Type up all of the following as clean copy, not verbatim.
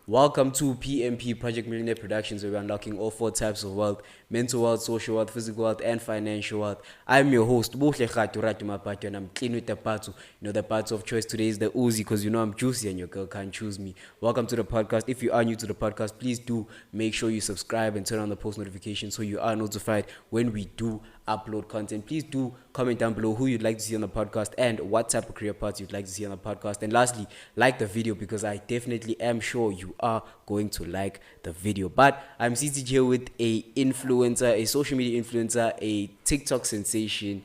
Welcome to PMP Project Millionaire Productions, where we're unlocking all four types of wealth: mental wealth, social wealth, physical wealth, and financial wealth. I'm your host, Buhle Khatu Ratu Mapatu, and I'm clean with the parts. The parts of choice today is the Uzi, because I'm juicy and your girl can't choose me. Welcome to the podcast. If you are new to the podcast, please do make sure you subscribe and turn on the post notifications so you are notified when we do upload content. Please do comment down below who you'd like to see on the podcast and what type of career paths you'd like to see on the podcast. And lastly, like the video, because I definitely am sure you are going to like the video. But I'm CT here with a influencer, a social media influencer, a TikTok sensation.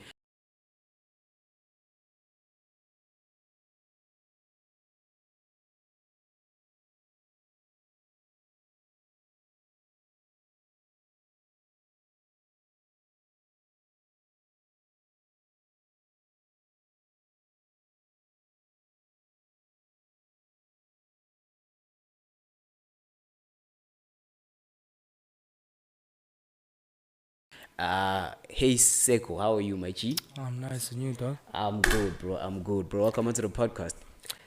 Hey Siseko, how are you, my G? I'm nice, and you, dog? I'm good, bro. Welcome onto the podcast.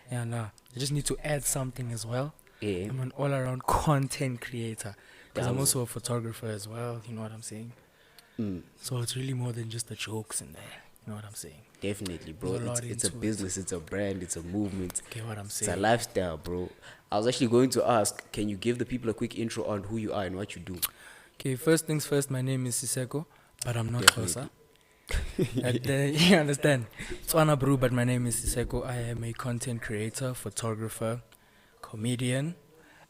Yeah, nah. I just need to add something as well. Yeah. I'm an all-around content creator because I'm Damn. also a photographer as well. You know what I'm saying? So it's really more than just the jokes in there. You know what I'm saying? Definitely, bro. There's a lot It's a into it. business, it's a brand, it's a movement. Get what I'm It's a saying? lifestyle, bro. I was actually going to ask, can you give the people a quick intro on who you are and what you do? Okay, first things first. My name is Siseko, but I'm not Definitely. Xhosa. You understand? Tswana bro, but my name is Siseko. I am a content creator, photographer, comedian,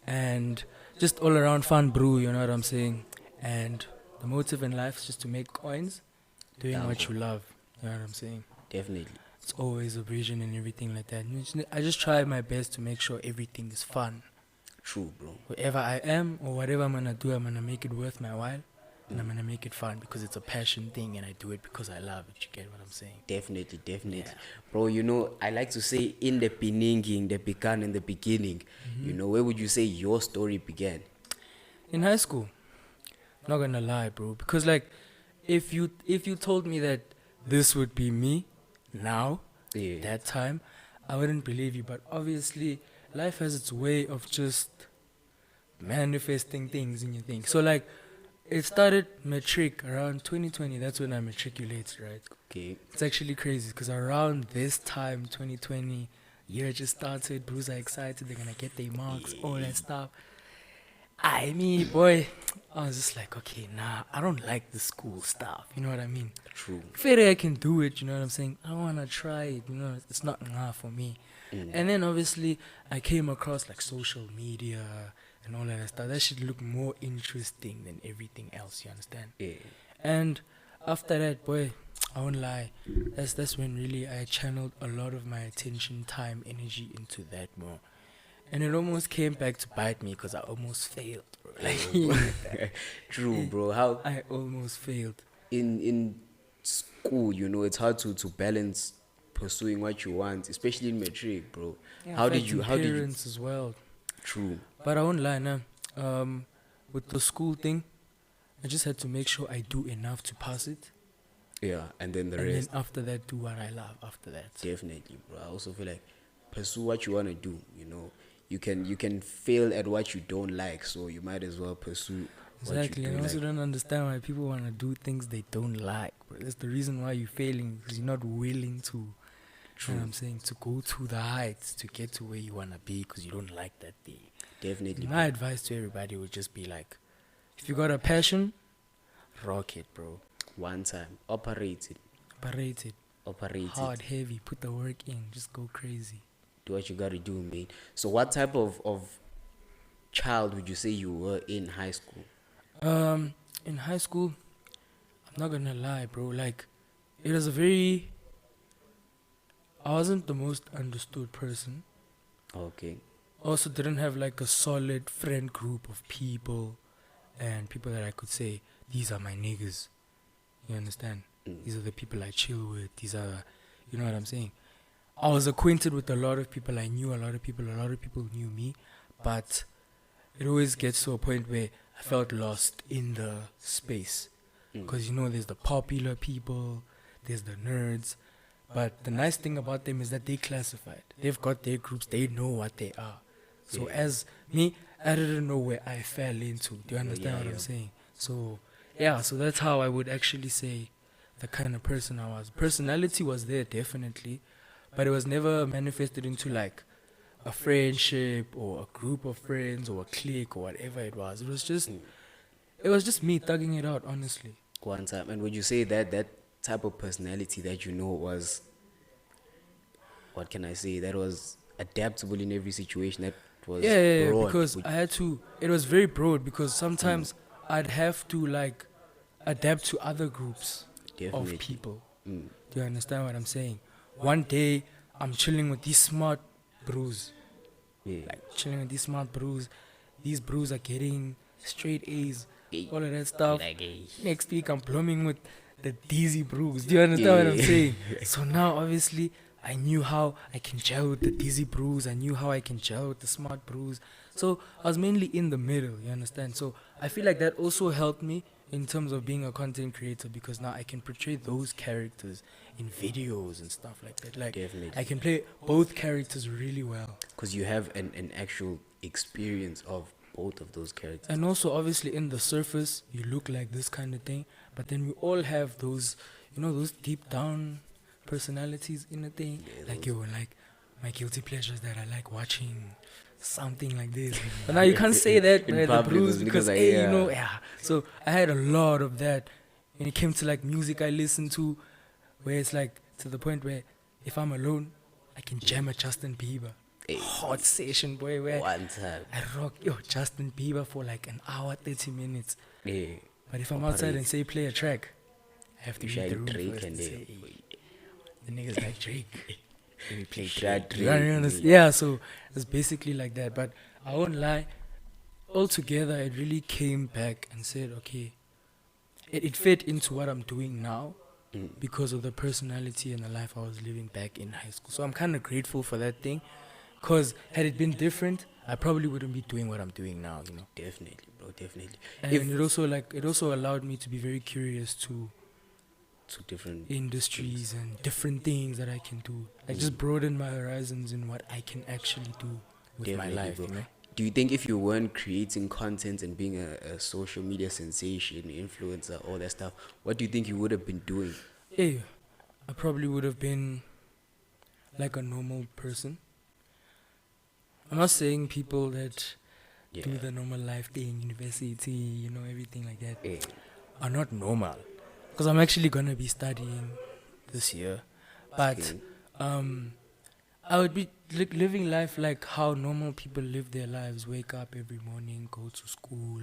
and just all around fun bro. You know what I'm saying? And the motive in life is just to make coins, doing what you love. You know what I'm saying? Definitely. It's always a vision and everything like that. I just try my best to make sure everything is fun. True, bro. Wherever I am or whatever I'm gonna do, I'm gonna make it worth my while. And I'm gonna make it fun because it's a passion thing and I do it because I love it. You get what I'm saying? Definitely. Yeah. Bro, I like to say in the began in the beginning. Where would you say your story began? In high school, not gonna lie, bro, because like if you told me that this would be me now, Yeah. that time, I wouldn't believe you. But obviously, life has its way of just manifesting things in your thing. So like, it started matric around 2020. That's when I matriculated, right? Okay. It's actually crazy because around this time, 2020, year just started. Bros are excited. They're gonna get their marks, all that stuff. Boy, I was just like, okay, nah, I don't like the school stuff. You know what I mean? True. Fair I can do it. You know what I'm saying? I want to try it. You know, it's not enough for me. And then obviously, I came across like social media and all that stuff. That should look more interesting than everything else. You understand? Yeah. And after that, boy, I won't lie. That's when really I channeled a lot of my attention, time, energy into that more. And it almost came back to bite me because I almost failed, bro. Like, True, bro. How I almost failed. in school, it's hard to balance pursuing what you want, especially in matric, bro. How did you Parents as well. True. But I won't lie now. With the school thing, I just had to make sure I do enough to pass it. Yeah, and then the And rest. then after that, do what I love after that. Definitely, bro. I also feel like pursue what you want to do. You can fail at what you don't like, so you might as well pursue Exactly. what And you I do also like. don't understand why people want to do things they don't like. Bro. That's the reason why you're failing, because you're not willing to, you know what I'm saying, to go to the heights to get to where you want to be because you don't like that thing. Definitely, My advice to everybody would just be like, if you got a passion, rock it, bro. one time. Operate it. Hard, heavy, put the work in, just go crazy. Do what you gotta do, man. So what type of child would you say you were in high school? In high school, I'm not gonna lie, bro. Like, it was I wasn't the most understood person. Okay. Also, didn't have like a solid friend group of people and people that I could say, these are my niggas. You understand? These are the people I chill with. These are, you know what I'm saying? I was acquainted with a lot of people. I knew a lot of people knew me. But it always gets to a point where I felt lost in the space. Because, there's the popular people, there's the nerds. But the nice thing about them is that they classified. They've got their groups. They know what they are. So Yeah. as me, I didn't know where I fell into. Do you understand yeah, what yeah. I'm saying? So yeah, so that's how I would actually say the kind of person I was. Personality was there definitely, but it was never manifested into like a friendship or a group of friends or a clique or whatever it was. It was just me thugging it out, honestly. One time. And would you say that that type of personality that you know was, what can I say, that was adaptable in every situation, that was Yeah, broad? because I had to. It was very broad because sometimes I'd have to like adapt to other groups of Definitely. people. Do you understand what I'm saying? One day I'm chilling with these smart bros, Yeah. like chilling with these smart bros. These bros are getting straight A's, Hey, all of that stuff. like, hey. Next week I'm plumbing with the dizzy bros. Do you understand what I'm Yeah. saying? So now obviously I knew how I can gel with the dizzy bros. I knew how I can gel with the smart bros. So I was mainly in the middle. You understand? So I feel like that also helped me in terms of being a content creator because now I can portray those characters in videos and stuff like that. Like Definitely. I can play both characters really well. Because you have an actual experience of both of those characters. And also, obviously, in the surface, you look like this kind of thing, but then we all have those, those deep down personalities in a thing. Yeah, Like, those- like my guilty pleasures that I like watching something like this. But now you can't say that, In the public, bruise, those niggas because, are, hey, yeah. yeah. So I had a lot of that when it came to like music I listen to, where it's like to the point where if I'm alone, I can jam a Justin Bieber. Hey. Hot session, boy, where One time. I rock Justin Bieber for like an hour, 30 minutes. Yeah. But if I'm outside and say play a track, I have to You read the shine room Drake first and and then say, hey, the niggas like Drake. Let me play Drake. Drake. You understand? Yeah, so it's basically like that. But I won't lie, altogether it really came back and said, okay, it fit into what I'm doing now because of the personality and the life I was living back in high school. So I'm kind of grateful for that thing. Because had it been different, I probably wouldn't be doing what I'm doing now. Definitely, bro. Definitely. And If it also allowed me to be very curious to to different industries and different things that I can do. Like just broaden my horizons in what I can actually do with my Definitely, life. bro. Do you think if you weren't creating content and being a social media sensation, influencer, all that stuff, what do you think you would have been doing? Hey, I probably would have been like a normal person. I'm not saying people that Yeah. do the normal life thing, university, everything like that, Eh, are not normal. Because I'm actually gonna be studying this year, but okay. I would be living life like how normal people live their lives. Wake up every morning, go to school,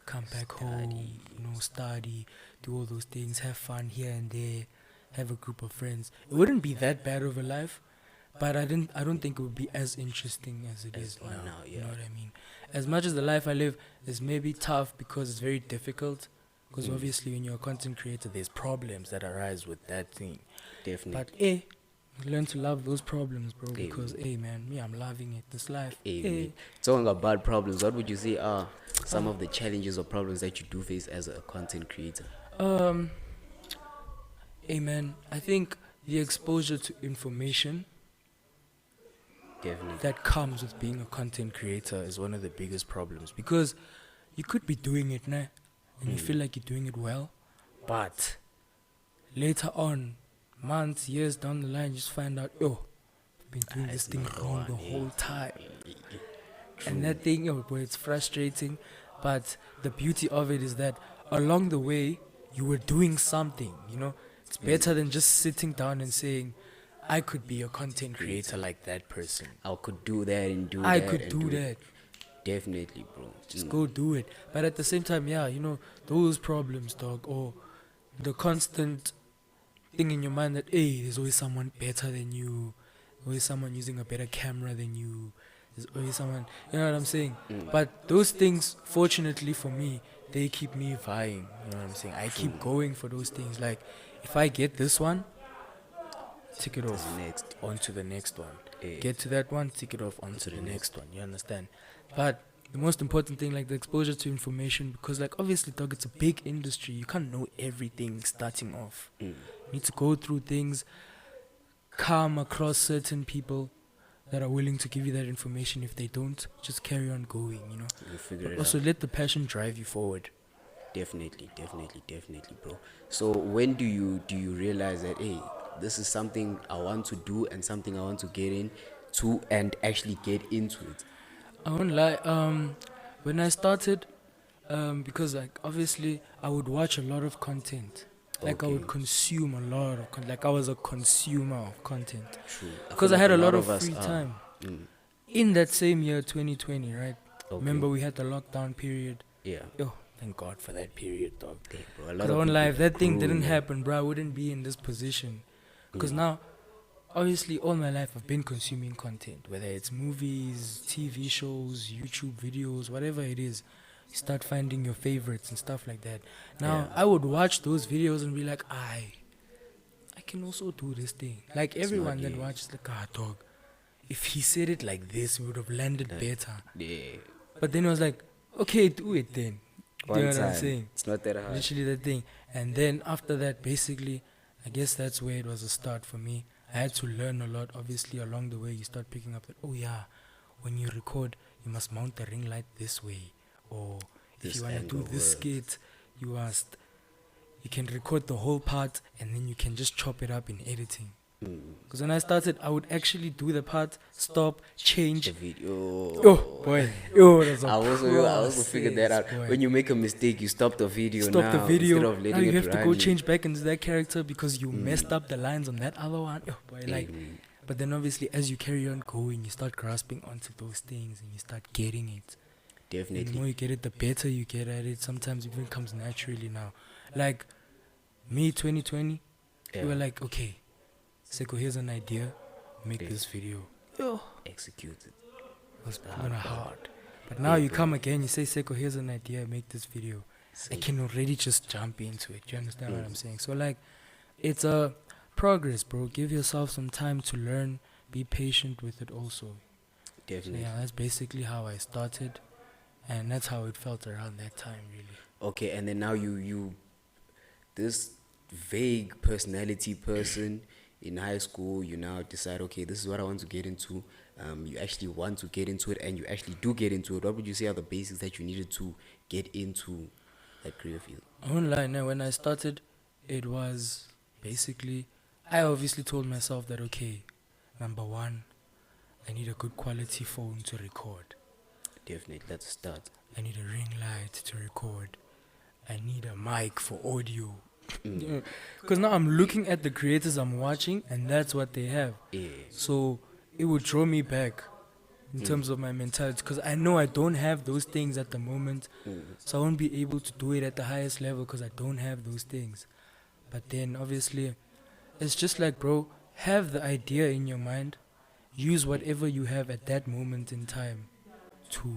come back home, study, do all those things, have fun here and there, have a group of friends. It wouldn't be that bad of a life, but I don't think it would be as interesting as it is now. You know what I mean? As much as the life I live is maybe tough because it's very difficult, because obviously when you're a content creator, there's problems that arise with that thing. Definitely. But learn to love those problems, bro, because man, me, I'm loving it. This life. Man. Talking about problems, what would you say are some of the challenges or problems that you do face as a content creator? Man, I think the exposure to information Definitely. that comes with being a content creator is one of the biggest problems, because you could be doing it now and you feel like you're doing it well, but later on, months, years down the line, you just find out, I've been doing this thing wrong the whole time. And that thing, boy, it's frustrating, but the beauty of it is that along the way, you were doing something, It's better than just sitting down and saying, I could be a content creator like that person. I could do that and do I that. could and do that. It. Definitely, bro. Just go do it. But at the same time, those problems, dog, or the constant thing in your mind that, there's always someone better than you, always someone using a better camera than you, there's always someone, you know what I'm saying? But those things, fortunately for me, they keep me vying, you know what I'm saying? I keep going for those things. Like, if I get this one, tick it off, next. onto the next one. Get to that one, tick it off, onto the next one. You understand? But the most important thing, like the exposure to information, because like obviously, dog, it's a big industry. You can't know everything starting off. You need to go through things, come across certain people, that are willing to give you that information. If they don't, just carry on going, you know. You figure But it also out. let the passion drive you forward. Definitely, bro. So when do you realize that, hey, this is something I want to do and something I want to get into and actually get into it? I won't lie. When I started, because like obviously I would watch a lot of content. Like I Okay, would consume a lot of content. Like I was a consumer of content. true. I feel Because I like had a a lot lot of of us free are. time. Mm, In that same year, 2020, right? okay. Remember we had the lockdown period. Yeah. Yo, thank God for that period, dog. Damn, bro. A lot Because I of won't people lie, if that thing grew in didn't that. happen, bro, I wouldn't be in this position. Because Mm, now, obviously, all my life I've been consuming content, whether it's movies, TV shows, YouTube videos, whatever it is. You start finding your favorites and stuff like that. yeah. Now, I would watch those videos and be like, I can also do this thing. Like Smart, everyone then yeah. watches, like, dog, if he said it like this, we would have landed better. Yeah. But then I was like, okay, do it then. Do you One know what I'm time. saying? It's not that hard. Literally that thing. And then after that, basically, I guess that's where it was a start for me. I had to learn a lot. Obviously, along the way, you start picking up that, oh yeah, when you record, you must mount the ring light this way. Or if This you want to do angle this works. skit, you can record the whole part and then you can just chop it up in editing. Mm, Because when I started, I would actually do the part, stop, change. the video. Oh boy, yo, that's a I also figured that out. process, boy. When you make a mistake, you stop the video Stop the now video. instead of Now letting you it have to run. go change back into that character because you messed up the lines on that other one. Oh, boy, like, Mm, but then obviously as you carry on going, you start grasping onto those things and you start getting it. And the definitely. more you get it, the better you get at it. Sometimes it even comes naturally now. Like me, 2020, Yeah. we were like, okay, Seko, here's an idea. Make Yeah. this video. Yo, Execute it. it was The kind of hard part. hard. But now Yeah, you bro. come again, you say, Seko, here's an idea. Make this video. I Same. can already just jump into it. Do you understand what Mm. I'm saying? So like, it's a progress, bro. Give yourself some time to learn. Be patient with it also. So Definitely. yeah, that's basically how I started, and that's how it felt around that time, really. Okay, and then now you this vague personality person in high school, you now decide, okay, this is what I want to get into. You actually want to get into it, and you actually do get into it. What would you say are the basics that you needed to get into that career field? I won't lie. Now, when I started, it was basically I obviously told myself that okay, number one, I need a good quality phone to record. Definitely, let's start. I need a ring light to record. I need a mic for audio. Mm. Because now I'm looking at the creators I'm watching, and that's what they have. Yeah. So it would draw me back in terms of my mentality. Because I know I don't have those things at the moment. Mm. So I won't be able to do it at the highest level because I don't have those things. But then obviously, it's just like, bro, have the idea in your mind. Use whatever you have at that moment in time to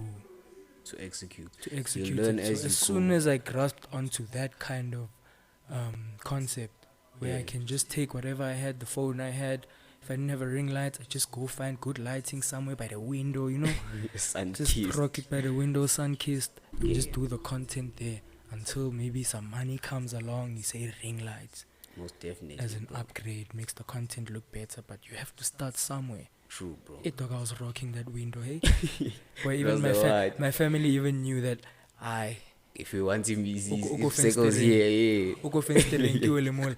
To execute. execute learn it. as So you as soon go. as I grasped onto that kind of concept, where I Yeah. can just take whatever I had, the phone I had. If I didn't have a ring light, I just go find good lighting somewhere by the window, you know. Sun Just kissed. rock it by the window, sun kissed, and Yeah. just do the content there until maybe some money comes along. You say ring lights Most definitely. as an bro. upgrade makes the content look better, but you have to start somewhere. True, bro. It dog, I was rocking that window, hey. Boy, It even was my the vibe. my family even knew that I If you want him, if Uko Seko's fenstereng. here, yeah. uko fenstereng ke ole mole.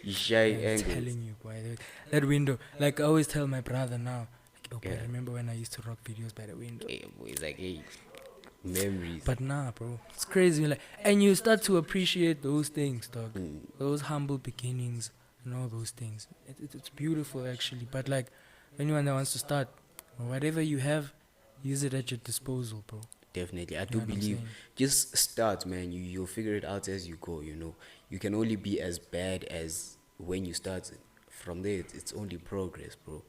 You shy I'm angles. telling you, boy, that window. Like I always tell my brother now, like, oh, boy, Yeah. remember when I used to rock videos by the window? Yeah, boy, it's like, hey, memories. But nah, bro, it's crazy. Like, and you start to appreciate those things, dog. Mm. Those humble beginnings and all those things. It's beautiful, actually. But like, anyone that wants to start, whatever you have, use it at your disposal, bro. Definitely, I You do know what I'm believe. saying? Just start, man. You'll figure it out as you go. You know, you can only be as bad as when you started. From there, it's only progress, bro.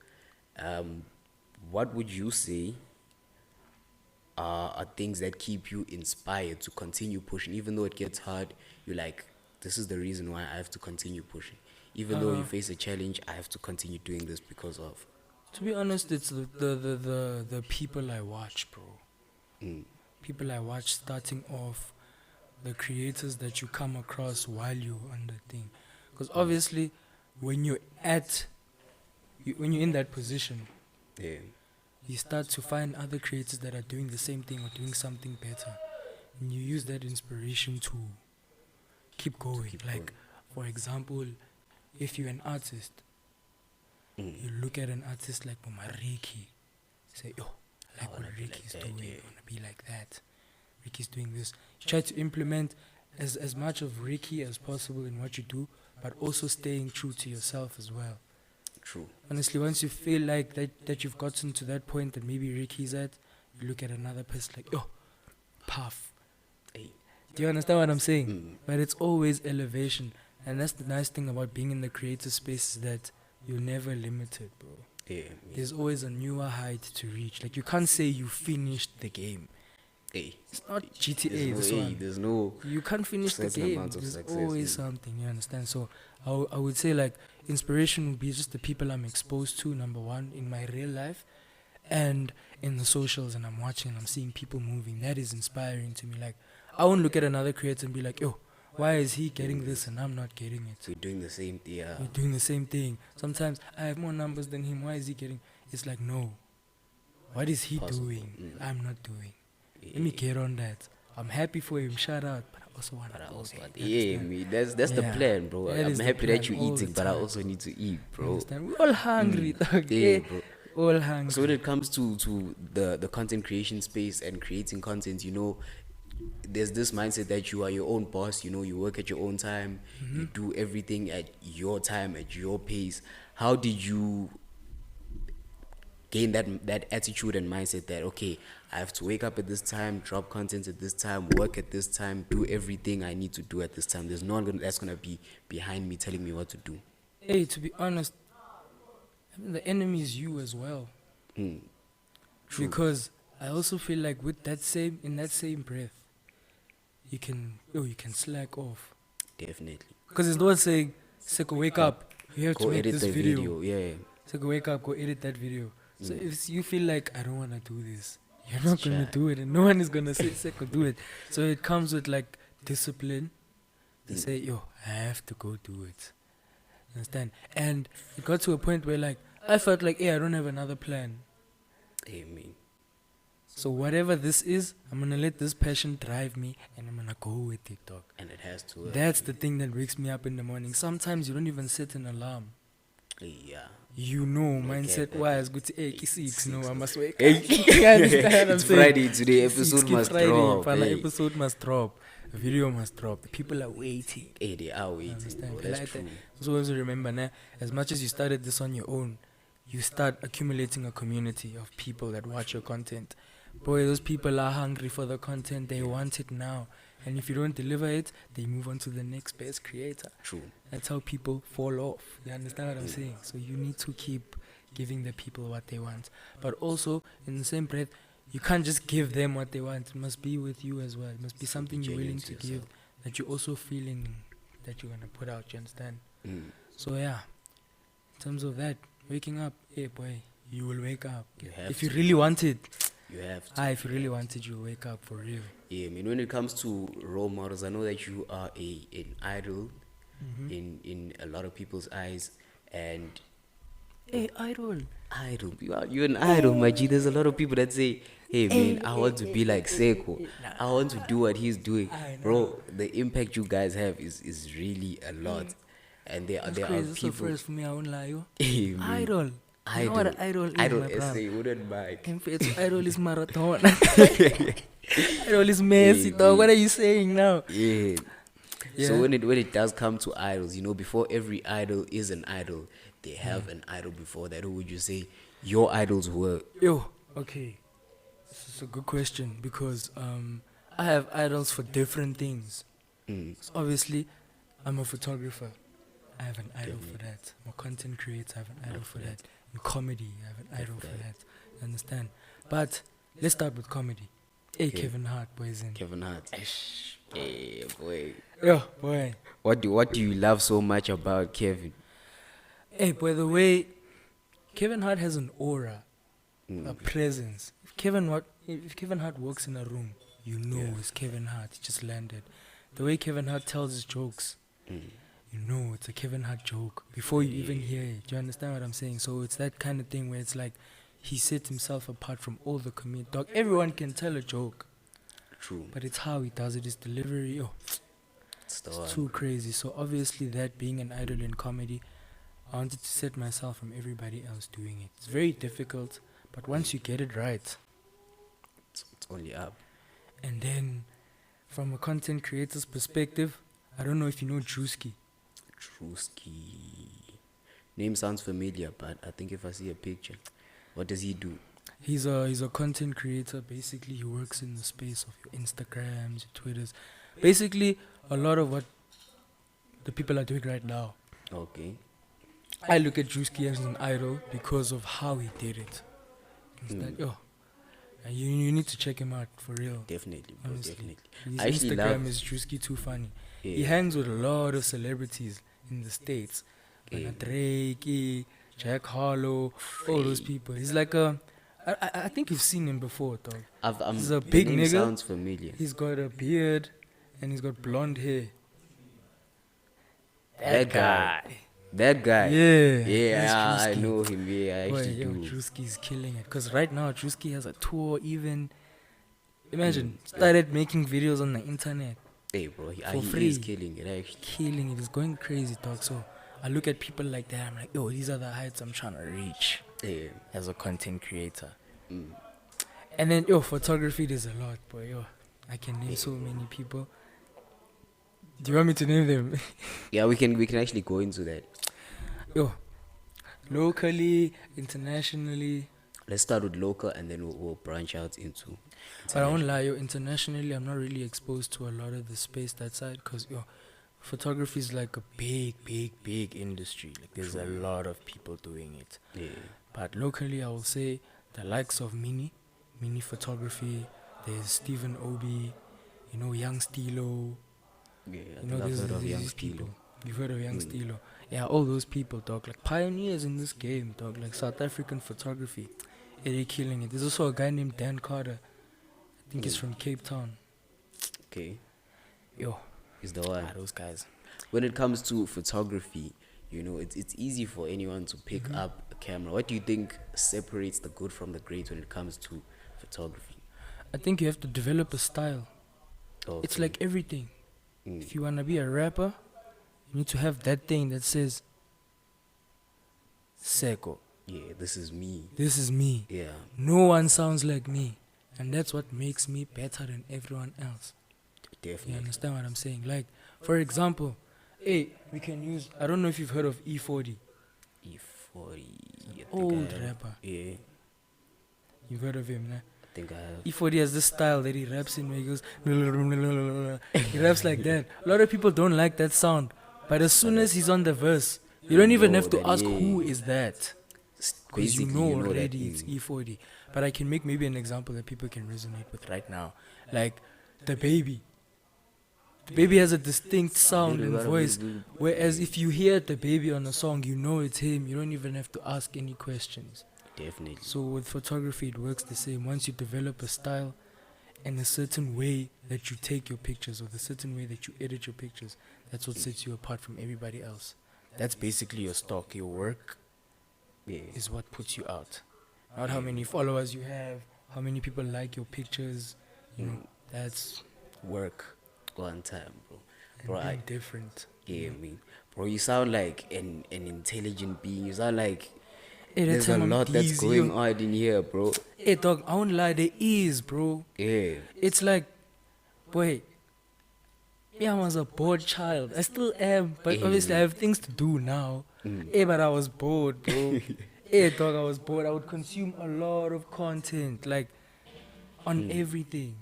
What would you say are things that keep you inspired to continue pushing, even though it gets hard? You're like, this is the reason why I have to continue pushing. Even though you face a challenge, I have to continue doing this because of. To be honest, it's the people I watch, bro. Mm. People I watch starting off, the creators that you come across while you're on the thing. Because obviously, when you're in that position, Yeah. You start to find other creators that are doing the same thing or doing something better. And you use that inspiration to keep going. keep Like, going. for example, if you're an artist, you look at an artist like Ricky, say, oh, I like what Ricky's doing, I want to be like that. Ricky's doing this. You try to implement as much of Ricky as possible in what you do, but also staying true to yourself as well. True. Honestly, once you feel like that you've gotten to that point that maybe Ricky's at, you look at another person like, oh, Puff. Hey. Do you understand what I'm saying? But it's always elevation. And that's the nice thing about being in the creative space is that you're never limited, bro. Yeah. There's always a newer height to reach. Like, you can't say you finished the game. Hey. It's not GTA, There's no, this one. there's no You can't finish the certain game. amount of There's success, always something, you understand? So I would say, like, inspiration would be just the people I'm exposed to, number one, in my real life, and in the socials, and I'm watching, I'm seeing people moving. That is inspiring to me. Like, I won't look at another creator and be like, yo, why is he getting this and I'm not getting it? We're doing the same thing. Yeah. We're doing the same thing. Sometimes I have more numbers than him. Why is he getting? It's like, no. What is he doing? I'm not doing. Let me get on that. I'm happy for him. Shout out. But I also want to. Yeah, me. That's the plan, bro. That I'm is the happy that plan you're all eating, the but I time. also need to eat, bro. Understand? We're all hungry, dog. Yeah, bro. All hungry. So when it comes to the content creation space and creating content, there's this mindset that you are your own boss. You work at your own time. You do everything at your time, at your pace. How did you gain that attitude and mindset that, okay, I have to wake up at this time, drop content at this time, work at this time, do everything I need to do at this time? There's no one that's gonna be behind me telling me what to do. Hey, to be honest, I mean, the enemy is you as well. True. Because I also feel like in that same breath, you can slack off. Definitely. Because it's not saying, Siseko, wake up. You have Go to make edit this the video. Yeah. Siseko, wake up. Go edit that video. So if you feel like, I don't want to do this, you're not going to do it. And no one is going to say, Siseko, do it. So it comes with like discipline to say, yo, I have to go do it. Understand? And it got to a point where, like, I felt like, hey, I don't have another plan. Amen. So whatever this is, I'm going to let this passion drive me and I'm going to go with it, dog. And it has to work. That's the thing that wakes me up in the morning. Sometimes you don't even set an alarm. Yeah. Mindset wise, go to 6. No, I must wake up. It's Friday today. Episode must drop. Episode must drop. The video must drop. The people are waiting. Hey, they are waiting. Understand? Bro, that's true. So also remember, nah, as much as you started this on your own, you start accumulating a community of people that watch your content. Boy, those people are hungry for the content. They want it now. And if you don't deliver it, they move on to the next best creator. True. That's how people fall off. You understand what I'm saying? So you need to keep giving the people what they want. But also, in the same breath, you can't just give them what they want. It must be with you as well. It must be something you're willing to give that you're also feeling that you're going to put out. You understand? So yeah, in terms of that, waking up, hey boy, you will wake up. If you really want it. You have to. If you really wanted, you'll wake up for real. Yeah, I mean, when it comes to role models, I know that you are an idol in a lot of people's eyes. And hey, idol. You're an idol, my G. There's a lot of people that say, hey man, I want to be like Siseko. I want to do what he's doing. Bro, the impact you guys have is really a lot. And there are people. First for me, I won't lie, yo. Hey, man. Idol. You know what an idol is, Idol my essay, wouldn't mind. In fact, idol is marathon. Idol is Messi, dog. What are you saying now? Yeah. So when it does come to idols, before every idol is an idol, they have an idol before that. Who would you say your idols were? Yo, okay. This is a good question because I have idols for different things. So obviously, I'm a photographer. I have an idol for that. I'm a content creator. I have an idol for that. In comedy, I have an idol for that. You understand? But let's start with comedy. Hey, Kevin Hart, boys. Kevin Hart. Hey, boy. Yo, boy. What do you love so much about Kevin? Hey, by the way, Kevin Hart has an aura, a presence. If Kevin Hart walks in a room, you know it's Kevin Hart. He just landed. The way Kevin Hart tells his jokes, you know it's a Kevin Hart joke before you even hear it. Do you understand what I'm saying? So it's that kind of thing where it's like he set himself apart from all the comedians. Dog, everyone can tell a joke, True. but it's how he does it, his delivery. Oh, It's the it's one. too crazy. So obviously, that being an idol in comedy, I wanted to set myself from everybody else doing it. It's very difficult, but once you get it right, It's only up. and then from a content creator's perspective, I don't know if you know Drewski. Drewski. Name sounds familiar, but I think if I see a picture, what does he do? He's a content creator. Basically, he works in the space of your Instagrams, your Twitters. Basically, a lot of what the people are doing right now. Okay. I look at Drewski as an idol because of how he did it. It's like, and you need to check him out for real. Definitely, bro. Honestly. Definitely. His I actually Instagram love- is Drewski too funny. Yeah. He hangs with a lot of celebrities in the States. Like Yeah. Drake, Jack Harlow, all those people. He's like I think you've seen him before, dog. He's a the big name nigga. Sounds familiar. He's got a beard and he's got blonde hair. That guy. That guy. Yeah. Yeah, that's I Drewski. know him. Yeah, I Boy, actually yo, do. Drewski's killing it. Because right now, Drewski has a tour even. Imagine, started making videos on the internet. Hey, bro, he For is free. killing it, actually. Killing it. It's going crazy, dog. So I look at people like that. I'm like, yo, these are the heights I'm trying to reach Yeah. as a content creator. Mm. And then, yo, photography, there's a lot, boy. Yo, I can name so many people. Do you want me to name them? Yeah, we can actually go into that. Yo, locally, internationally. Let's start with local and then we'll branch out into. But I won't lie, yo, internationally, I'm not really exposed to a lot of the space that side because, yo, photography is like a big industry. Like, there's a lot of people doing it. Yeah. But locally, I will say the likes of Mini photography, there's Stephen Obi, you know, Young Stilo. Yeah, I You know, think I've there's heard of these Young people. Stilo. You've heard of Young Stilo. Yeah, all those people, dog. Like pioneers in this game, dog. Like South African photography. They're killing it. There's also a guy named Dan Carter. I think he's from Cape Town. Okay, Yo, he's the one. those guys. When it comes to photography, you know, it's easy for anyone to pick up a camera. What do you think separates the good from the great when it comes to photography? I think you have to develop a style. Oh, It's like everything. Mm. If you want to be a rapper, you need to have that thing that says Siseko. Yeah, this is me. This is me. Yeah, No one sounds like me. And that's what makes me better than everyone else. You definitely. understand what I'm saying? Like, for example, hey, we can use, I don't know if you've heard of E40. E40. I think Old I have. rapper. Yeah, You've heard of him, nah? I think I have. E40 has this style that he raps in where he goes, he raps like that. A lot of people don't like that sound. But as soon as he's on the verse, you don't even have to that, ask yeah. who is that. Because you Basically, know that already it's thing. E40. But I can make maybe an example that people can resonate with right now. Like, the baby. The baby has a distinct sound and voice. Whereas if you hear the baby on a song, you know it's him. You don't even have to ask any questions. Definitely. So with photography, it works the same. Once you develop a style and a certain way that you take your pictures or the certain way that you edit your pictures, that's what sets you apart from everybody else. That's basically your stock. Your work Yeah. is what puts you out. Not how many followers you have, how many people like your pictures. You know, that's work. One time, bro. And Bro, being different. yeah, I mean, bro, you sound like an intelligent being. You sound like Hey, that there's a time I'm lot that's easy, going yo. on in here, bro. Hey, dog, I won't lie, there is, bro. Yeah. It's like, boy, yeah, I was a bored child. I still am, but obviously I have things to do now. Hey, but I was bored, bro. Hey, dog, I was bored. I would consume a lot of content, like, on everything.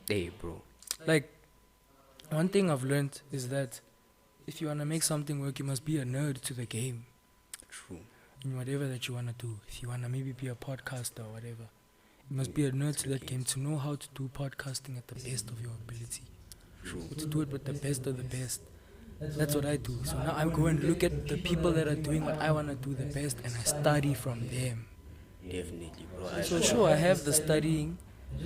Hey, bro. Like, one thing I've learned is that if you want to make something work, you must be a nerd to the game. True. In whatever that you want to do. If you want to maybe be a podcaster or whatever, you must be a nerd to that game to know how to do podcasting at the best of your ability. True. To do it with the best of the best. That's what I do. So now I go and look at the people that are doing what I want to do the best and I study from them. Definitely, bro. So sure, I have the studying,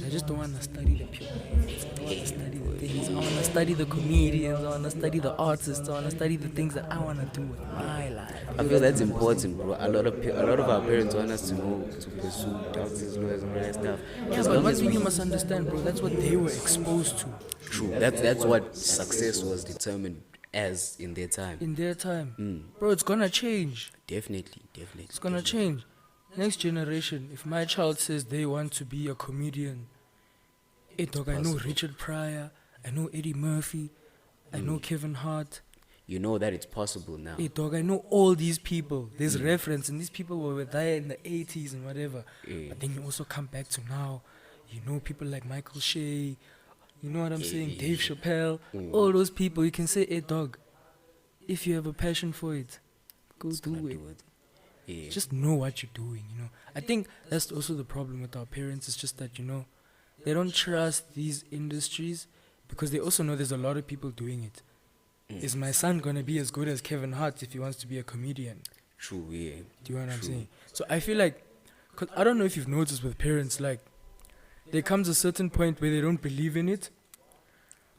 I just don't want to study the pure names. I don't want to study the things. I want to study the comedians. I want to study the artists. I want to study the things that I want to do with my life. I feel that's important, bro. A lot of our parents want us to know to pursue doctors, lawyers, and all that stuff. Yeah, As but long one as thing we you must understand, bro, that's what they were exposed to true. That's what success was determined as in their time. in their time. Bro, it's gonna change. Definitely. It's gonna change. Next generation, if my child says they want to be a comedian, hey dog, I know Richard Pryor, I know Eddie Murphy, I know Kevin Hart. You know that it's possible now. Hey dog, I know all these people. There's reference, and these people were there in the 80s and whatever. But then you also come back to now. You know people like Michael Shea. You know what I'm saying? Dave Chappelle. All those people. You can say, hey dog, if you have a passion for it, go do it. Yeah. Just know what you're doing, you know. I think that's also the problem with our parents. It's just that, you know, they don't trust these industries because they also know there's a lot of people doing it. Is my son gonna be as good as Kevin Hart if he wants to be a comedian? True, yeah. Do you know what I'm saying? So I feel like, cause I don't know if you've noticed with parents, like, there comes a certain point where they don't believe in it,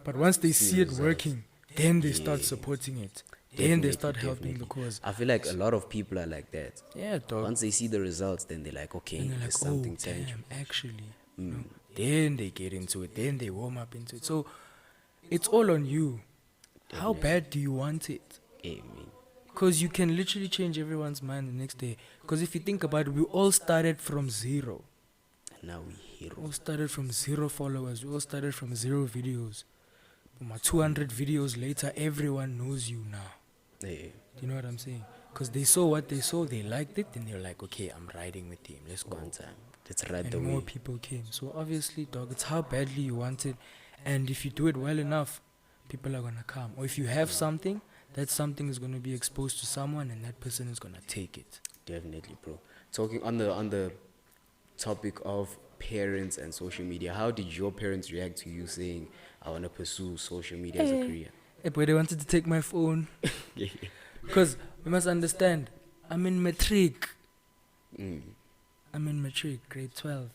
but once they see it working, then they start supporting it. Then they start helping the cause. I feel like a lot of people are like that. Yeah, dog. Once they see the results, then they're like, okay, And they're there's like, something oh, tangible. damn, actually. You know, then they get into it. Then they warm up into it. So it's all on you. How bad do you want it? Amen. Because you can literally change everyone's mind the next day. Because if you think about it, we all started from zero. And now we We hero. all started from 0 followers. We all started from 0 videos. But my 200 videos later, everyone knows you now. Yeah. Do you know what I'm saying? Because they saw what they saw, they liked it, and they're like, okay, I'm riding with him. Let's go. One time. Let's ride And the more way. people came. So obviously, dog, it's how badly you want it. And if you do it well enough, people are going to come. Or if you have something, that something is going to be exposed to someone, and that person is going to take it. Definitely, bro. Talking on the topic of parents and social media, how did your parents react to you saying, I want to pursue social media as a career? Hey, boy, they wanted to take my phone. Because you must understand, I'm in matric. I'm in matric, grade 12.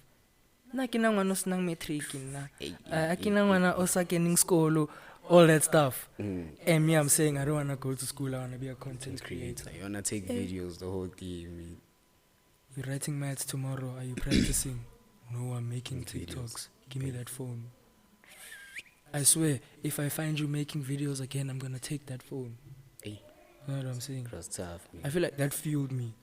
Na kina ngwana o senang matric na. Akina ngwana o sa keneng skolo, all that stuff. And me, I'm saying I don't want to go to school. I want to be a content creator. You want to take videos the whole game. You're writing maths tomorrow. Are you practicing? No, I'm making TikToks. Give me that phone. I swear, if I find you making videos again, I'm gonna take that phone. Hey, You know what I'm saying? it was tough, man. I feel like that fueled me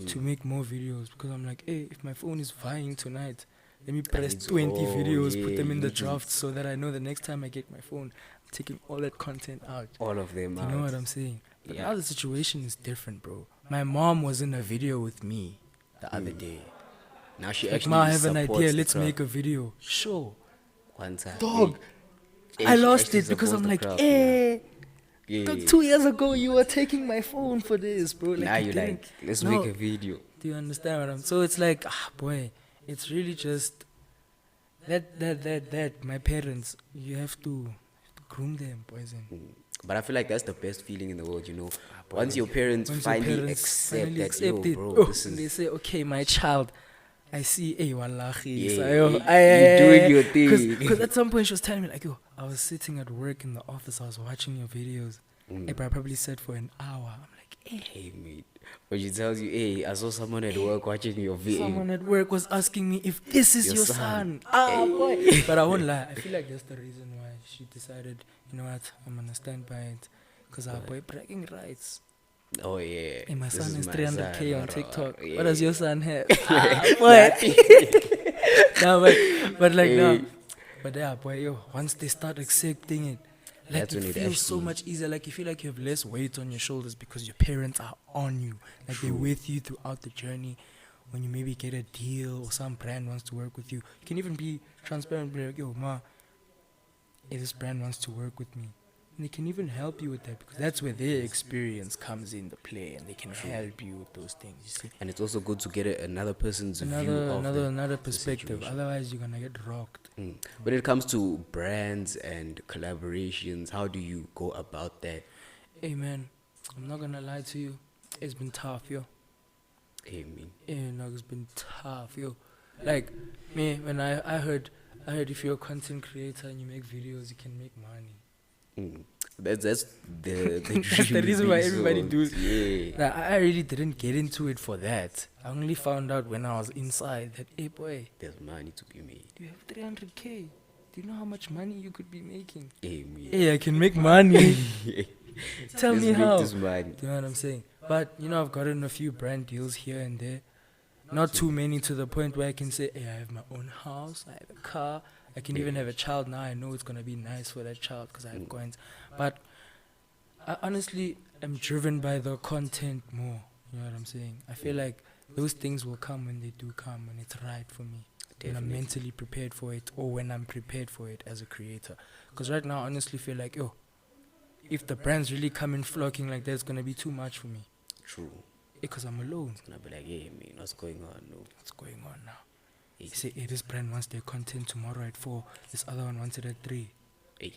to make more videos because I'm like, hey, if my phone is vying tonight, let me press it's 20 all, videos, put yeah, them in the you can- draft so that I know the next time I get my phone, I'm taking all that content out. All of them You out. know what I'm saying? But Yeah. now the situation is different, bro. My mom was in a video with me the other day. Now she Like, actually ma, I have an supports idea. the Let's craft. make a video. Sure. One time. Dog. Hey, I she lost actually it because supports I'm the like, craft, eh. yeah. Dog, 2 years ago, you were taking my phone for this, bro. Like, Now you you're didn't- like, let's No. make a video. Do you understand what I'm? So it's like, boy, it's really just that. My parents, you have to groom them, boys. But I feel like that's the best feeling in the world, you know. Once your parents Once your finally parents accept finally that, accept yo, it, bro, oh, this and they is say, okay, my child, I see, hey, wallahi, Yeah, you're doing your thing. Because at some point she was telling me, like, yo, I was sitting at work in the office, I was watching your videos. Hey, bro, I probably sat for an hour. I'm like, hey. hey, mate. When she tells you, hey, I saw someone at work watching your video. Someone at work was asking me if this is Your your son. son. Boy. But I won't lie. I feel like that's the reason why she decided, you know what, I'm going to stand by it. Because our boy bragging rights. Oh, yeah. Hey, my This son is my 300K son, on bro. TikTok. Yeah. What does your son have? Boy. No, but like, no. But yeah, boy, yo, once they start accepting it, like, That's it when it feels so actually- much easier. Like, you feel like you have less weight on your shoulders because your parents are on you. Like, they're with you throughout the journey. When you maybe get a deal or some brand wants to work with you, you can even be transparent. Be like, yo, ma, hey, this brand wants to work with me. And they can even help you with that because that's where their experience comes into play, and they can help you with those things. You see, And it's also good to get another person's view of another perspective. situation. Otherwise, you're gonna get rocked. When it comes to brands and collaborations, how do you go about that? Hey man, I'm not gonna lie to you. It's been tough, yo. Hey, man. Yeah, no, it's been tough, yo. Like me, when I heard if you're a content creator and you make videos, you can make money. That's the That's the dream reason why being everybody sold. does. Yeah. Like, I really didn't get into it for that. I only found out when I was inside that, hey boy, There's money to be made. you have 300K. Do you know how much money you could be making? Hey, me. Hey, I can make money. Tell Let's me make how. this money. Do you know what I'm saying? But, I've gotten a few brand deals here and there. Not too many to the point where I can say, hey, I have my own house, I have a car. I can even have a child now. I know it's going to be nice for that child because I have coins. But I honestly am driven by the content more. You know what I'm saying? I feel like those things will come when they do come, when it's right for me. When I'm mentally prepared for it, or when I'm prepared for it as a creator. Because right now, I honestly feel like, if the brands really come in flocking like that, it's going to be too much for me. True. Because I'm alone. It's gonna be like, hey, man, what's going on? No. What's going on now? You say, hey, this brand wants their content tomorrow at 4. This other one wants it at 3. Hey.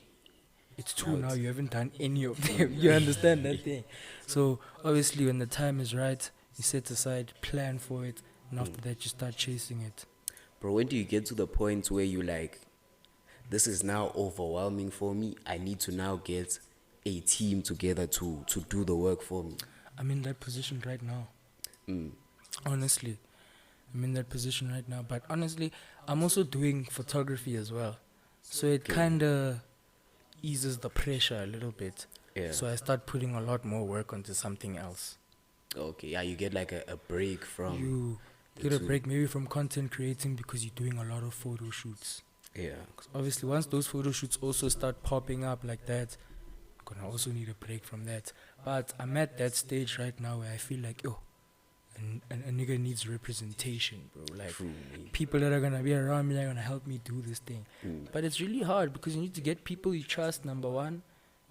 It's 2 now. You haven't done any of them. You understand that thing? So, obviously, when the time is right, you set aside, plan for it, and after that, you start chasing it. Bro, when do you get to the point where you like, this is now overwhelming for me? I need to now get a team together to do the work for me. I'm in that position right now. Honestly, I'm in that position right now. But honestly, I'm also doing photography as well. So it kind of eases the pressure a little bit. Yeah. So I start putting a lot more work onto something else. Okay, yeah, you get like a break from... You get a break maybe from content creating because you're doing a lot of photo shoots. Yeah. 'Cause obviously, once those photo shoots also start popping up like that, I'm going to also need a break from that. But I'm at that stage right now where I feel like, a nigga needs representation, bro. Like, True, people that are going to be around me are going to help me do this thing. But it's really hard because you need to get people you trust, number one,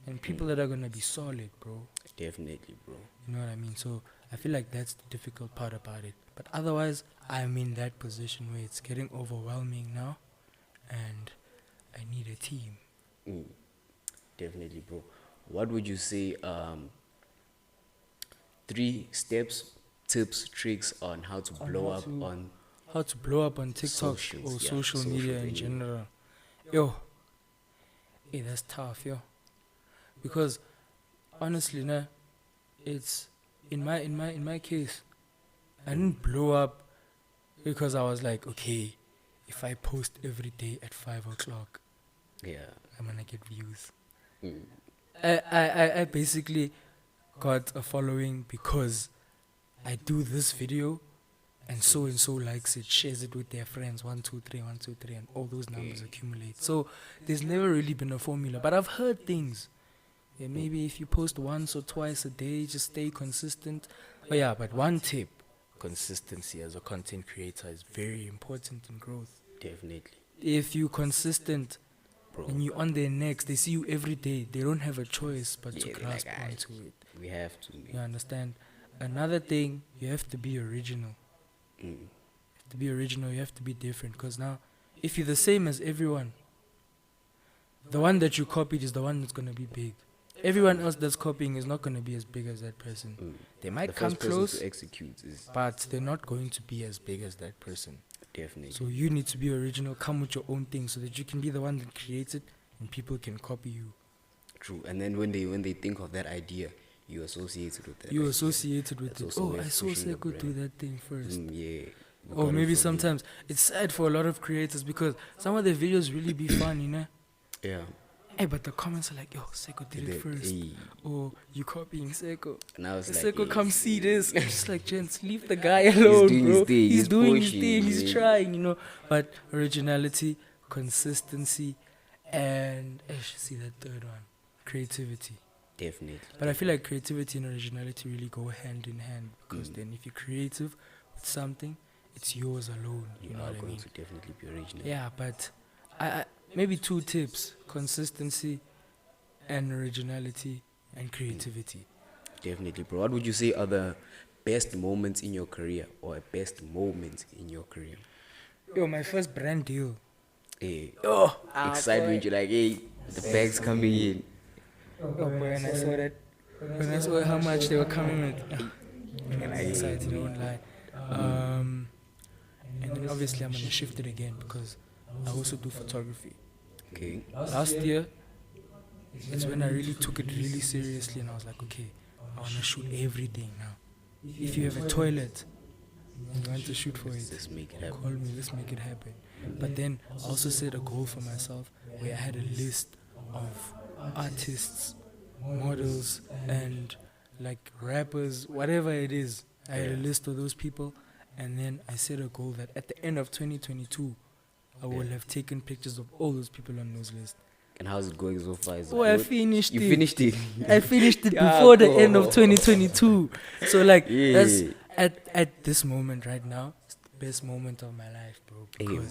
and people that are going to be solid, bro. Definitely, bro. You know what I mean? So I feel like that's the difficult part about it. But otherwise, I'm in that position where it's getting overwhelming now, and I need a team. Definitely, bro. What would you say 3 steps, tips, tricks on how to blow up on how to blow up on TikTok or social media in general? Hey, that's tough, because honestly, it's in my case, I didn't blow up because I was like, okay, if I post every day at 5 o'clock, I'm gonna get views. I basically got a following because I do this video and so likes it, shares it with their friends, 1, 2, 3, 1, 2, 3, and all those numbers accumulate. So there's never really been a formula, but I've heard things. Yeah, maybe if you post once or twice a day, just stay consistent. But one tip, consistency as a content creator is very important in growth. Definitely. If you're consistent, bro, and you're on their necks, they see you every day, they don't have a choice but to grasp onto it. We have to. You understand? Another thing, you have to be original. You have to be original, you have to be different. Because now, if you're the same as everyone, the one that you copied is the one that's going to be big. Everyone else that's copying is not going to be as big as that person. They might come close, to execute but they're not going to be as big as that person. Definitely. So you need to be original, come with your own thing so that you can be the one that creates it and people can copy you. True. And then when they think of that idea, you associated with that. You associated with it. Oh, I saw Siseko do that thing first. Or maybe sometimes it's sad for a lot of creators because some of their videos really be fun, Yeah. Hey, but the comments are like, yo, Siseko did it first. Or you copying Siseko. Now it's Siseko, like, come see this. I'm just like, gents, leave the guy alone, bro. He's doing his thing. He's trying, But originality, consistency, and see that third one, creativity. Definitely. But I feel like creativity and originality really go hand in hand because then if you're creative with something, it's yours alone. You know what I mean? To definitely be original. Yeah, but I maybe 2 tips: consistency and originality and creativity. Definitely, bro. What would you say are the best moments in your career or a best moment in your career? My first brand deal. Hey, excitement. You're like, hey, the bag's coming in. When I saw how much they were coming with, I got excited, I won't lie. and then obviously I'm gonna shift it again because I also do photography. Okay. Last year, it's when I really took it really seriously, and I was like, okay, I wanna shoot everything now. If you have a toilet and you want to shoot for it, Let's make it happen. call me, let's make it happen. But then I also set a goal for myself where I had a list of artists, models, and like rappers, whatever it is. I had a list of those people, and then I set a goal that at the end of 2022, I will have taken pictures of all those people on those lists. And how's it going so far? Is it Oh, I good? finished You it. finished it. I finished it Yeah, before the end of bro. 2022. So like that's Yeah. at this moment right now, it's the best moment of my life, bro. Hey,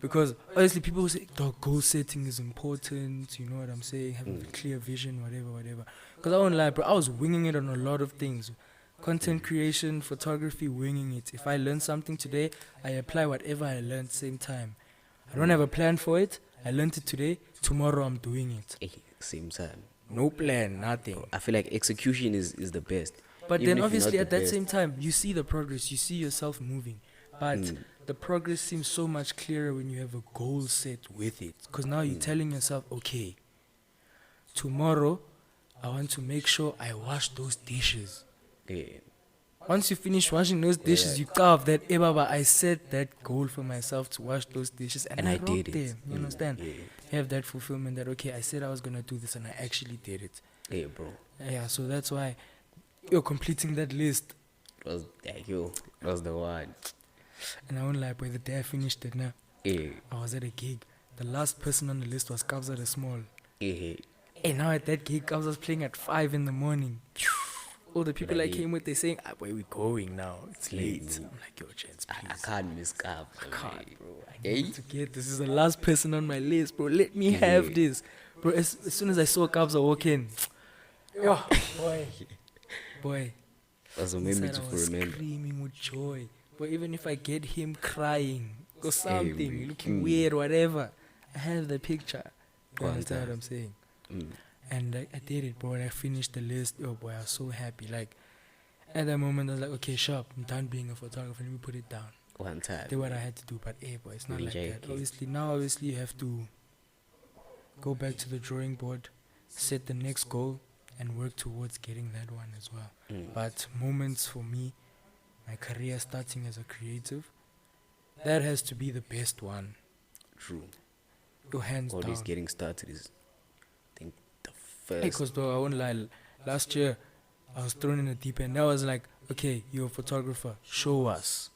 Because obviously people will say the goal setting is important, you know what I'm saying, having a clear vision, whatever. Because I won't lie, bro, I was winging it on a lot of things. Content creation, photography, winging it. If I learn something today, I apply whatever I learned same time. I don't have a plan for it. I learned it today. Tomorrow I'm doing it. Hey, same time. No plan, nothing. I feel like execution is the best. But Even then if you're obviously not at the that best. same time, you see the progress, you see yourself moving. But the progress seems so much clearer when you have a goal set with it. Because now you're telling yourself, okay, tomorrow I want to make sure I wash those dishes. Yeah. Once you finish washing those dishes, you carve that, eh, Baba, I set that goal for myself to wash those dishes and I I did rocked it. them. You understand? Yeah. Have that fulfillment that, okay, I said I was going to do this and I actually did it. Yeah, bro. Yeah, so that's why you're completing that list. It was like yo. That was the one. And I won't lie, boy, the day I finished it now, Yeah. I was at a gig. The last person on the list was Kabza the Small. Yeah. And now at that gig, Kabza was playing at 5 in the morning. All the people I Really? came with, they saying, where we going now? It's late. Mm. I'm like, yo, gents, I please. can't miss Cap. I can't, bro. I Hey. need to get this. Is the last person on my list, bro. Let me have this. Bro, as soon as I saw Kabza walk in, yo, boy. That's a Inside memory I to was remember. screaming with joy. But even if I get him crying or something, man. looking weird, whatever, I have the picture. You One understand time. what I'm saying? Mm. And I did it, bro. And I finished the list. Oh, boy, I was so happy. Like, at that moment, I was like, okay, sharp. I'm done being a photographer. Let me put it down. One time. Did what I had to do. But, hey, boy, it's not like Enjoy that. it. Obviously, you have to go back to the drawing board, set the next goal, and work towards getting that one as well. Mm. But moments for me, my career starting as a creative, that has to be the best one. True. Your hands Always down. getting started is, I think, the first. Because though I won't lie, last year I was thrown in the deep end. I was like, okay, you're a photographer, show us.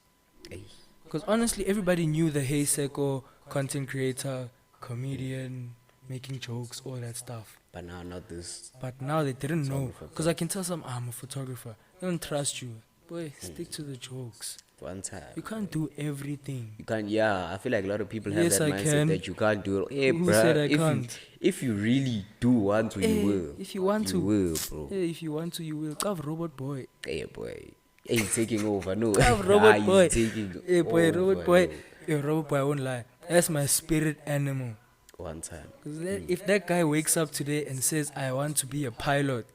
Hey. Because honestly, everybody knew the Siseko, content creator, comedian, making jokes, all that stuff. But now, not this. But now they didn't know. Photographer. Because I can tell some, I'm a photographer. They don't trust you. Boy, stick to the jokes. One time. You can't do everything. You can't, yeah, I feel like a lot of people have Yes, that I mindset can. that you can't do it. Hey, Who bruh, said I if can't? if you really do want to, Hey, you will. if you want you to. will, bro. Hey, if you want to, you will. Carve robot boy. Hey, boy. Hey, he's taking over. No. Carve robot He's boy. taking Hey, boy, over, robot boy. no. Hey, robot boy, I won't lie. That's my spirit animal. One time. 'Cause if that guy wakes up today and says, I want to be a pilot,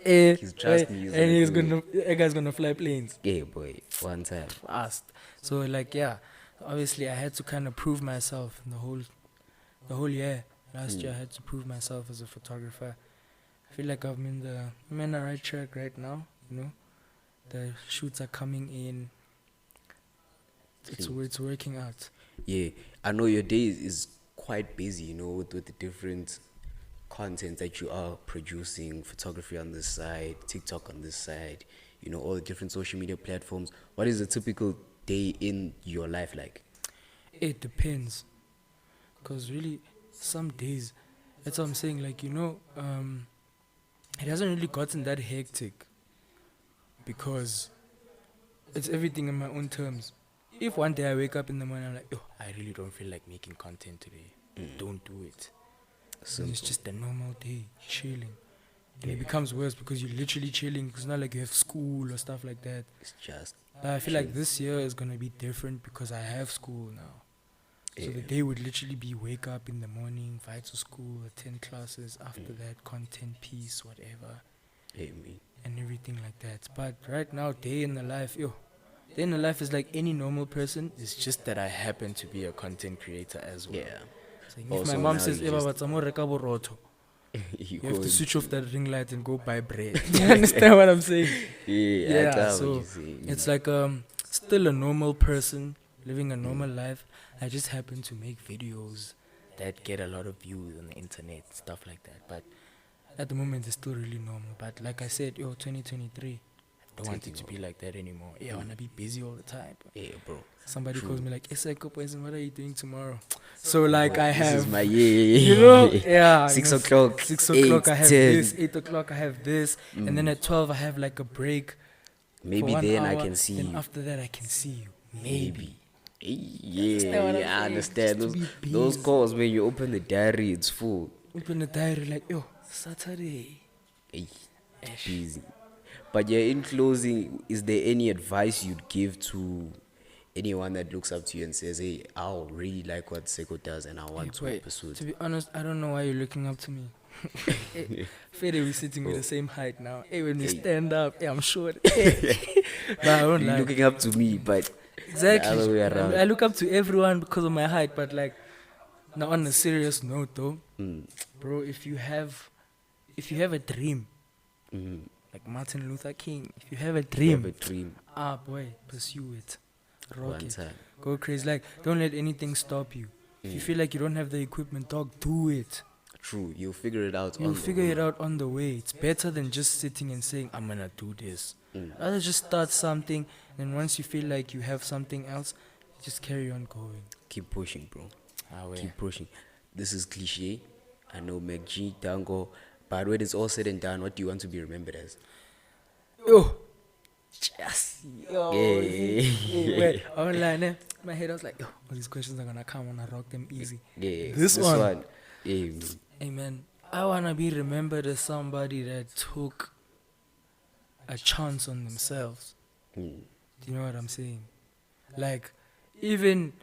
eh, He's trust me, he's and he's gonna gonna, that guy's gonna fly planes Yeah, boy. One time. fast. So like, yeah, obviously I had to kind of prove myself in the whole year. Last year I had to prove myself as a photographer. I feel like I'm in the right track right now. You know, the shoots are coming in. It's working out. Yeah, I know your day is quite busy, you know, with the different content that you are producing, photography on this side, TikTok on this side, you know, all the different social media platforms. What is a typical day in your life like? It depends. Because really, some days, that's what I'm saying, like, you know, it hasn't really gotten that hectic because it's everything in my own terms. If one day I wake up in the morning, I'm like, oh, I really don't feel like making content today. Don't do it. And it's just a normal day, chilling. And it becomes worse because you're literally chilling because it's not like you have school or stuff like that. It's just But I feel like this year is going to be different because I have school now. So the Yeah. day would literally be wake up in the morning, fly to school, attend classes, after that content piece, whatever, Hey, me. and everything like that. But right now, day in the life, yo, the end of life is like any normal person. It's just that I happen to be a content creator as well. Yeah. So if Also my mom now says, you "Eva, just- but some more reka borotho," you you have to go switch off into- that ring light and go buy bread. You understand what I'm saying? Yeah, I Yeah, get what so you're saying. it's like still a normal person living a normal life. I just happen to make videos that get a lot of views on the internet, stuff like that. But at the moment, it's still really normal. But like I said, 2023, I don't want it to be like that anymore. Yeah, I want to be busy all the time. Yeah, bro. Somebody True. calls me like, Siseko, what are you doing tomorrow? So like I This have, is my you know, yeah, 6 you know, o'clock, 6 o'clock 8, I have 10. this, 8 o'clock I have this, and then at 12 I have like a break. For Maybe 1 then I hour, can see then you. after that I can see you. Maybe. Yeah, what I'm yeah, I saying? understand. Just to Those, be those busy. calls when you open the diary, it's full. Open the diary like, Saturday. Hey, Ish. busy. But yeah, in closing, is there any advice you'd give to anyone that looks up to you and says, "Hey, I really like what Seko does, and I want to Wait, pursue it"? to be honest, I don't know why you're looking up to me. Fede, we're sitting with the same height now. Hey, when we stand up, I'm short. But I don't You're like. looking up to me, but Exactly. the other way around. I look up to everyone because of my height, but like, now on a serious note though, bro, if you have a dream, like Martin Luther King, if you have a You dream, have a dream boy, pursue it, rock one it, time. go crazy. Like, don't let anything stop you. If you feel like you don't have the equipment, dog, do it. True, you'll figure it out. You'll on the figure way. it out on the way. It's better than just sitting and saying, I'm gonna do this. Rather just start something, and once you feel like you have something else, just carry on going. Keep pushing, bro. Keep pushing. This is cliche. I know McG, Dango, but when it's all said and done, what do you want to be remembered as? Yo, yes, yo. Yeah. Wait, online, my head I was like, yo, all these questions are gonna come and I rock them easy. Yeah, This one. Yeah, Hey man, I wanna be remembered as somebody that took a chance on themselves. Do you know what I'm saying? Like, even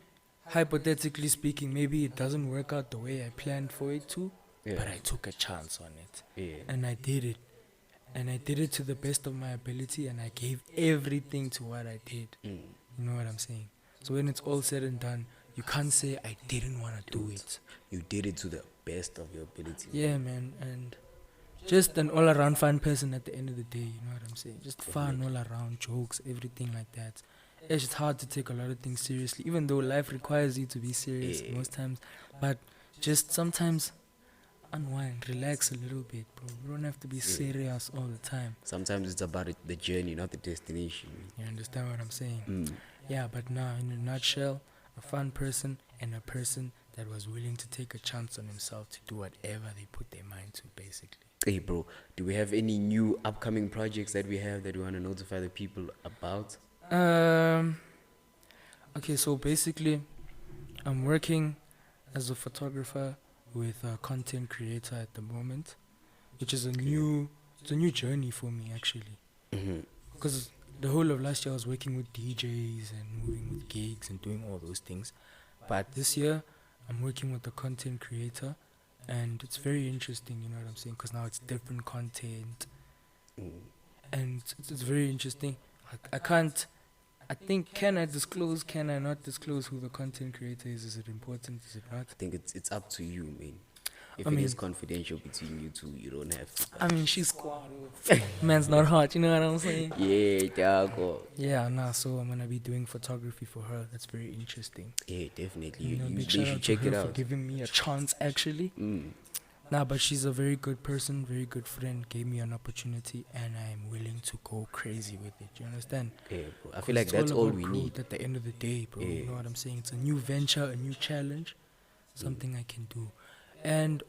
hypothetically speaking, maybe it doesn't work out the way I planned for it to, Yeah. but I took a chance on it. Yeah. And I did it. And I did it to the best of my ability, and I gave everything to what I did. You know what I'm saying? So when it's all said and done, you can't say I didn't want to do it. You did it to the best of your ability. Yeah, man. And just an all-around fun person at the end of the day, you know what I'm saying? Just fun all around, jokes, everything like that. It's just hard to take a lot of things seriously, even though life requires you to be serious Yeah. most times. But just sometimes unwind, relax a little bit, bro. You don't have to be serious all the time. Sometimes it's about the journey, not the destination. You understand what I'm saying? Yeah, but now, in a nutshell, a fun person and a person that was willing to take a chance on himself to do whatever they put their mind to, basically. Hey, bro, do we have any new upcoming projects that we have that we want to notify the people about? Okay, so basically, I'm working as a photographer with a content creator at the moment, which is a new journey for me actually. Because the whole of last year I was working with DJs and moving with gigs and doing all those things, but this year I'm working with a content creator, and it's very interesting. You know what I'm saying? Because now it's different content, and it's very interesting. I think, can I disclose, can I not disclose who the content creator is? Is it important? Is it not? I think it's up to you, man. If I it mean- is confidential between you two, you don't have to. I mean, she's squad. Man's not hot, you know what I'm saying? Yeah, Dago. Yeah, nah, so I'm gonna be doing photography for her. That's very interesting. Yeah, definitely. You know, You big they shout should out to check her it for out. giving me a chance, actually. Nah, but she's a very good person, very good friend. Gave me an opportunity, and I'm willing to go crazy with it. You understand? Yeah, bro. I 'Cause feel like it's that's all about we growth need. at the end of the day, bro. You Yeah. know what I'm saying? It's a new venture, a new challenge, something I can do. And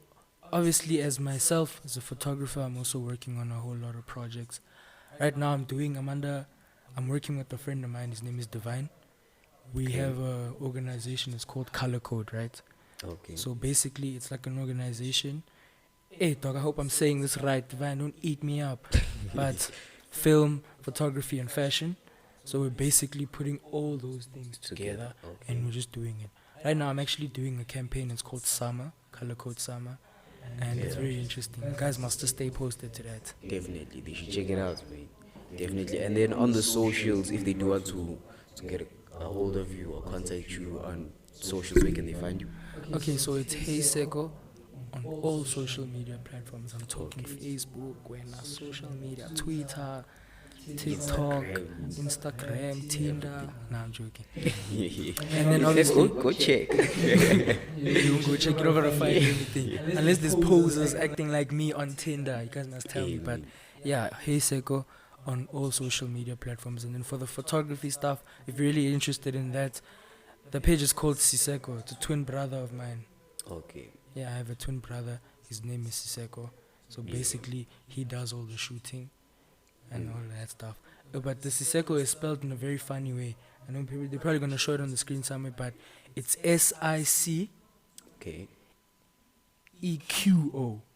obviously, as myself, as a photographer, I'm also working on a whole lot of projects. Right now, I'm working with a friend of mine. His name is Divine. We Okay. have a organization. It's called Color Code, right? Okay. So basically, it's like an organization. Hey, dog, I hope I'm saying this right. Divine, don't eat me up. But film, photography, and fashion. So we're basically putting all those things together, Okay. and we're just doing it. Right now, I'm actually doing a campaign. It's called Summer, Color Code Summer. And it's Yeah. very interesting. You guys must just stay posted to that. Definitely. They should check it out, man. Definitely. And then on the socials, if they do want to get a hold of you or contact you on socials, where can they find you? Okay, so it's Hey Seko on all social media platforms. I'm talking Facebook, social media, Twitter, TikTok, Instagram, Tinder. Nah, I'm joking. And then obviously, Go check. you go check, you're not gonna find anything. Unless there's posers acting like me on Tinder. You guys must tell me. But yeah, Hey Seko on all social media platforms. And then for the photography stuff, if you're really interested in that, the page is called Siseko. It's a twin brother of mine. Okay. Yeah, I have a twin brother. His name is Siseko. So basically, he does all the shooting and all that stuff. But the Siseko is spelled in a very funny way. I know people, they're probably going to show it on the screen somewhere, but it's SICEQO. Okay. You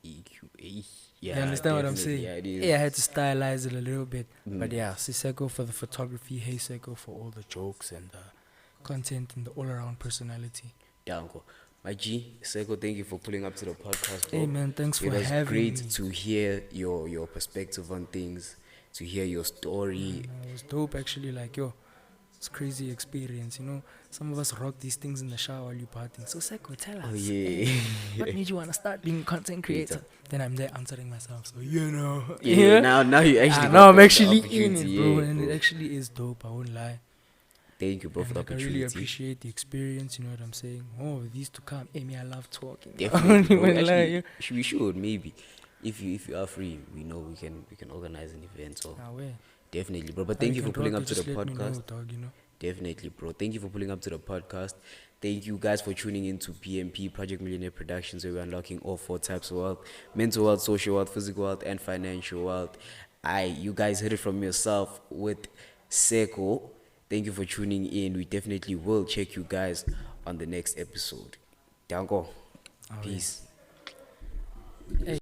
EQA. Yeah. understand what I'm definitely. saying? Yeah, it is. Yeah, I had to stylize it a little bit. But yeah, Siseko for the photography, Hey Seko for all the jokes and the content and the all around personality. Danko. My G, Seko, thank you for pulling up to the podcast, bro. Hey man, thanks for It was having great me. to hear your perspective on things, to hear your story. It was dope actually, like yo, it's crazy experience, you know. Some of us rock these things in the shower while you partying. So Seko, tell us. Oh yeah. What made you wanna start being a content creator? Then I'm there answering myself. So you know. Yeah. Now you actually. Now got I'm the actually in opportunity, it, bro, yeah, and bro. it actually is dope. I won't lie. Thank you, bro, for And the like, I really opportunity. appreciate the experience. You know what I'm saying? Oh, these to come. Amy, I love talking. Definitely, bro. I won't lie, Actually, yeah. we should maybe, if you are free, we know we can organize an event. So Ah, where? definitely, bro. But How thank you you for can pulling drop up it, to the just let me know, podcast. dog, you know. Definitely, bro. Thank you for pulling up to the podcast. Thank you guys for tuning in to PMP Project Millionaire Productions, where we're unlocking all four types of wealth: mental wealth, social wealth, physical wealth, and financial wealth. You guys heard it from yourself with Seko. Thank you for tuning in. We definitely will check you guys on the next episode. Danko. Peace. Hey.